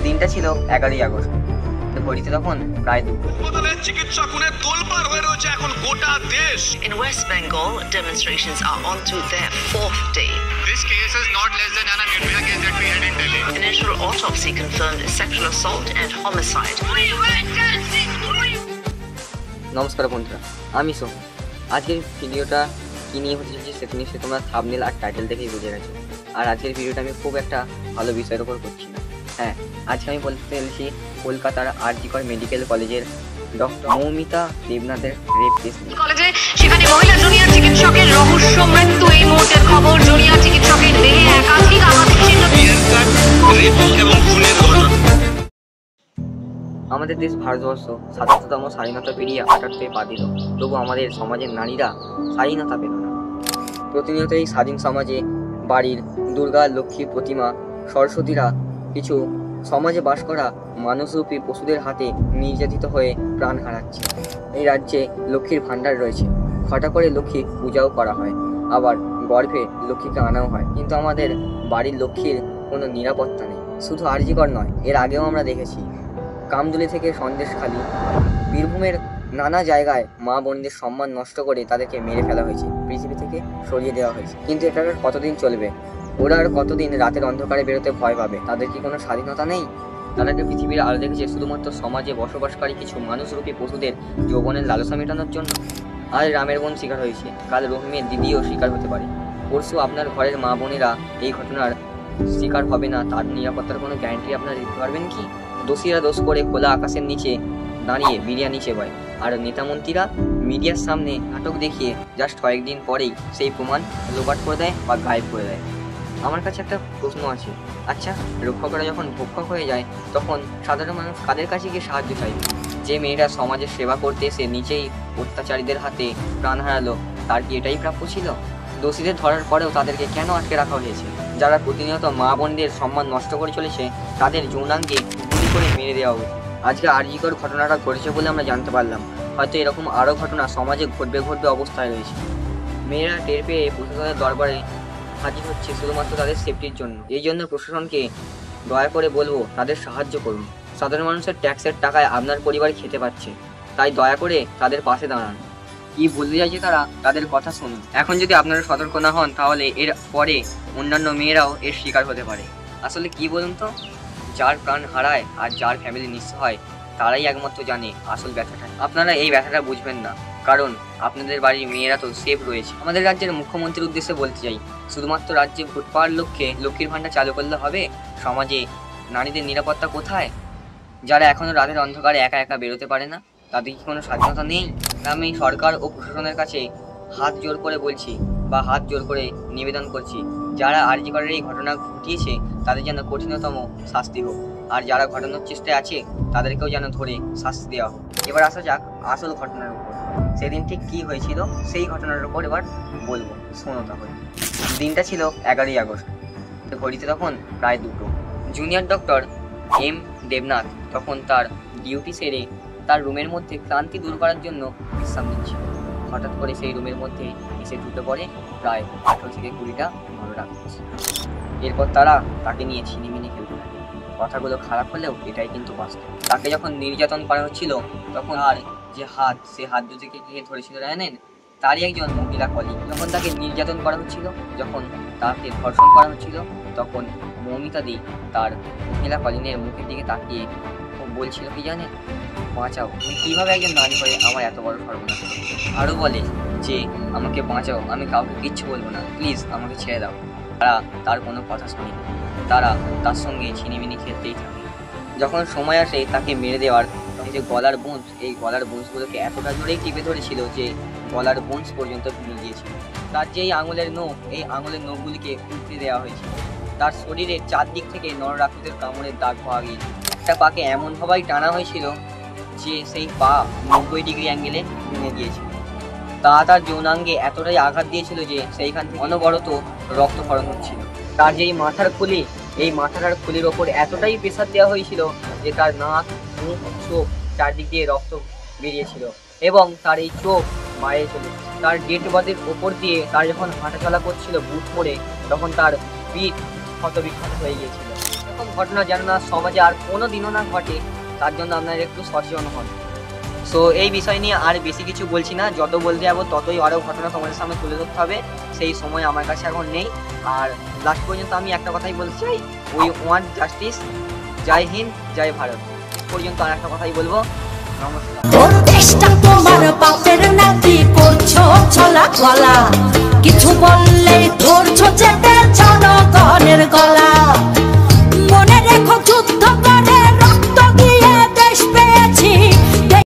দিনটা ছিল 11ই আগস্ট। ঘড়িতে তখন প্রায় 2টো। In West Bengal, demonstrations are on to their 4th day. This case is not less than an Nirbhaya case that we had in Delhi. Initial autopsy confirmed sexual assault and homicide. নমস্কার বন্ধুরা, আমি সোম। আজকের ভিডিওটা কী নিয়ে হতে চলেছে সেটা নিয়ে তোমরা থাম্বনেল আর টাইটেল দেখেই বুঝে গেছো। আর আজকের ভিডিওটা আমি খুব একটা ভালো বিষয়ের উপর করছি না। হ্যাঁ, আজকে আমি বলতে চলেছি কলকাতার আর.জি.কর মেডিকেল কলেজের ডক্টর মৌমিতা দেবনাথের রেপ কেস নিয়ে। কলেজে সেখানে মহিলা জুনিয়র চিকিৎসকের রহস্য মৃত্যু। এই মুহূর্তের খবর, জুনিয়র চিকিৎসকের দেহে একাধিক আঘাতের চিহ্ন। আমাদের দেশ ভারতবর্ষ ৭৭তম স্বাধীনতা পেরিয়ে ৭৮-এ পা দিল, তবু আমাদের সমাজের নারীরা স্বাধীনতা পেল না। প্রতিনিয়ত এই স্বাধীন সমাজে বাড়ির দুর্গা, লক্ষ্মী প্রতিমা, সরস্বতীরা কিছু সমাজে বাস করা মানুষরূপী পশুদের হাতে নির্যাতিত হয়ে প্রাণ হারাচ্ছে। এই রাজ্যে লক্ষ্মীর ভাণ্ডার রয়েছে, ঘটা করে লক্ষ্মী পূজাও করা হয়, আবার গর্ভে লক্ষ্মীকে আনাও হয়, কিন্তু আমাদের বাড়ির লক্ষ্মীর কোনো নিরাপত্তা নেই। শুধু আর.জি.কর নয়, এর আগেও আমরা দেখেছি কামদুলি থেকে সন্দেশখালী, বীরভূমের নানা জায়গায় মা বোনদের সম্মান নষ্ট করে তাদেরকে মেরে ফেলা হয়েছে, পৃথিবী থেকে সরিয়ে দেওয়া হয়েছে। কিন্তু এটা আর কতদিন চলবে? ওরা আর কতদিন রাতের অন্ধকারে বেরোতে ভয় পাবে? তাদের কি কোনো স্বাধীনতা নেই? তাদেরকে পৃথিবীর আলো দেখেছে শুধুমাত্র সমাজে বসবাসকারী কিছু মানুষরূপী পশুদের যৌবনের লালসা মেটানোর জন্য। আজ রামের বোন শিকার হয়েছে, কাল রহিমের দিদিও শিকার হতে পারে, পরশু আপনার ঘরের মা বোনেরা এই ঘটনার শিকার হবে না, তার নিরাপত্তার কোনো গ্যারান্টি আপনারা দিতে পারবেন কি? দোষীরা দোষ করে খোলা আকাশের নিচে দাঁড়িয়ে বিরিয়ানি চেবায়, আর নেতামন্ত্রীরা মিডিয়ার সামনে নাটক দেখিয়ে জাস্ট কয়েকদিন পরেই সেই প্রমাণ লোপাট করে দেয় বা গায়েব করে দেয়। আমার কাছে একটা প্রশ্ন আছে, আচ্ছা, রক্ষকরা যখন ভক্ষক হয়ে যায় তখন সাধারণ মানুষ কাদের কাছে গিয়ে সাহায্য চাইবে? যে মেয়েরা সমাজের সেবা করতে এসে নিজেই অত্যাচারীদের হাতে প্রাণ হারালো, তার কি এটাই প্রাপ্য ছিল? দোষীদের ধরার পরেও তাদেরকে কেন আটকে রাখা হয়েছে? যারা প্রতিনিয়ত মা বোনদের সম্মান নষ্ট করে চলেছে, তাদের যৌনাঙ্গে গুলি করে মেরে দেওয়া উচিত। আজকে আর.জি.কর ঘটনাটা ঘটেছে বলে আমরা জানতে পারলাম, হয়তো এরকম আরও ঘটনা সমাজে ঘটবে অবস্থায় রয়েছে। মেয়েরা টের পেয়ে প্রশাসনের দরবারে হাজির হচ্ছে শুধুমাত্র তাদের সেফটির জন্য। এই জন্য প্রশাসনকে দয়া করে বলবো, তাদের সাহায্য করুন। সাধারণ মানুষের ট্যাক্সের টাকায় আপনার পরিবার খেতে পাচ্ছে, তাই দয়া করে তাদের পাশে দাঁড়ান। কি বলতে চাইছে তারা, তাদের কথা শুনুন। এখন যদি আপনারা সতর্ক না হন, তাহলে এর পরে অন্যান্য মেয়েরাও এর শিকার হতে পারে। আসলে কি বলুন তো, যার প্রাণ হারায় আর যার ফ্যামিলি নিঃস্ব হয়, তারাই একমাত্র জানে আসল ব্যথাটা। আপনারা এই ব্যথাটা বুঝবেন না, কারণ আপনাদের বাড়ির মেয়েরা তো সেফ রয়েছে। আমাদের রাজ্যের মুখ্যমন্ত্রীর উদ্দেশ্যে বলতে চাই, শুধুমাত্র রাজ্যে ভোট পাওয়ার লক্ষ্যে লক্ষ্মীর ভাণ্ডার চালু করলে হবে? সমাজে নারীদের নিরাপত্তা কোথায়? যারা এখনো রাতের অন্ধকারে একা একা বেরোতে পারে না, তাদের কি কোনো স্বাধীনতা নেই? আমি সরকার ও প্রশাসনের কাছে হাত জোর করে বলছি বা হাত জোর করে নিবেদন করছি, যারা আর.জি.করের এই ঘটনা ঘটিয়েছে তাদের যেন কঠিনতম শাস্তি হোক, আর যারা ঘটানোর চেষ্টায় আছে তাদেরকেও যেন ধরে শাস্তি দেওয়া হোক। এবার আসা যাক আসল ঘটনার উপর। সেদিন ঠিক কী হয়েছিল সেই ঘটনার উপর এবার বলবো, শোনো তাহলে। দিনটা ছিল 11ই আগস্ট। ঘড়িতে তখন প্রায় 2টো। জুনিয়র ডক্টর এম দেবনাথ তখন তার ডিউটি সেরে তার রুমের মধ্যে ক্লান্তি দূর করার জন্য বিশ্রাম নিচ্ছিল। হঠাৎ করে সেই রুমের মধ্যে এসে ঢুকে পড়ে প্রায় 18 থেকে 20টা মনোরাক্ষস। এরপর তারা তাকে নিয়ে ছিনিমিনি খেলতে থাকে। কথাগুলো খারাপ হলেও এটাই কিন্তু বাস্তব। তাকে যখন নির্যাতন করা হচ্ছিল, তখন আর যে হাত, সে হাত দুটিকে কে ধরেছিল জানেন? তারই একজন মহিলা কলিগ। যখন তাকে নির্যাতন করা হচ্ছিল, যখন তাকে ধর্ষণ করা হচ্ছিল, তখন মৌমিতা দি তার মহিলা কলিগের মুখের দিকে তাকিয়ে বলছিল কি জানেন? বাঁচাও, কিভাবে একজন নারী হয়ে আমার এত বড় সর্বনাশ। আরও বলে যে আমাকে বাঁচাও, আমি কাউকে কিচ্ছু বলবো না, প্লিজ আমাকে ছেড়ে দাও। তারা তার কোনো কথা শোনেনি, তারা তার সঙ্গে ছিনিমিনি খেলতেই থাকে। যখন সময় আসে তাকে মেরে দেওয়ার, এই যে গলার বোনস, এই গলার বোনসগুলোকে এতটা জোরেই টিপে ধরেছিল যে গলার বোনস পর্যন্ত ভেঙে গিয়েছিল। তার যে এই আঙুলের নখ, এই আঙুলের নখগুলিকে উল্টে দেওয়া হয়েছিল। তার শরীরের চারদিক থেকে নররাক্ষসের কামড়ের দাগ পাওয়া গিয়েছিল। একটা পাকে এমনভাবেই টানা হয়েছিল যে সেই পা 90 ডিগ্রি অ্যাঙ্গেলে ভেঙে গিয়েছিল। তার যৌনাঙ্গে এতটাই আঘাত দিয়েছিল যে সেইখান থেকে অনবরত রক্তক্ষরণ হচ্ছিল। তার যে এই মাথার খুলি, এই মাথার খুলির ওপর এতটাই প্রেসার দেওয়া হয়েছিল যে তার নাক, মুখ, চোখ চারদিক দিয়ে রক্ত বেরিয়েছিল, এবং তার এই চোখ বাইরে চলে। তার ডেড বডির ওপর দিয়ে তার যখন হাঁটাচলা করছিল বুট পরে, তখন তার পিঠ ক্ষতবিক্ষত হয়ে গিয়েছিল। এরকম ঘটনা যেন না সমাজে আর কোনো দিনও না ঘটে, তার জন্য আপনারা একটু সচেতন হন। সো এই বিষয় নিয়ে আর বেশি কিছু বলছি না, যত বলতে যাবো ততই আরও ঘটনা তোমাদের সামনে তুলে ধরতে হবে, সেই সময় আমার কাছে এখন নেই। আর লাস্ট পর্যন্ত আমি একটা কথাই বলতে চাই, উই ওয়ান্ট জাস্টিস। জয় হিন্দ, জয় ভারত। পর্যন্ত আর একটা কথাই বলবো, নমস্কার। দেশটা তোমার বাপের নাতি, করছো ছলা গলা, কিছু বললে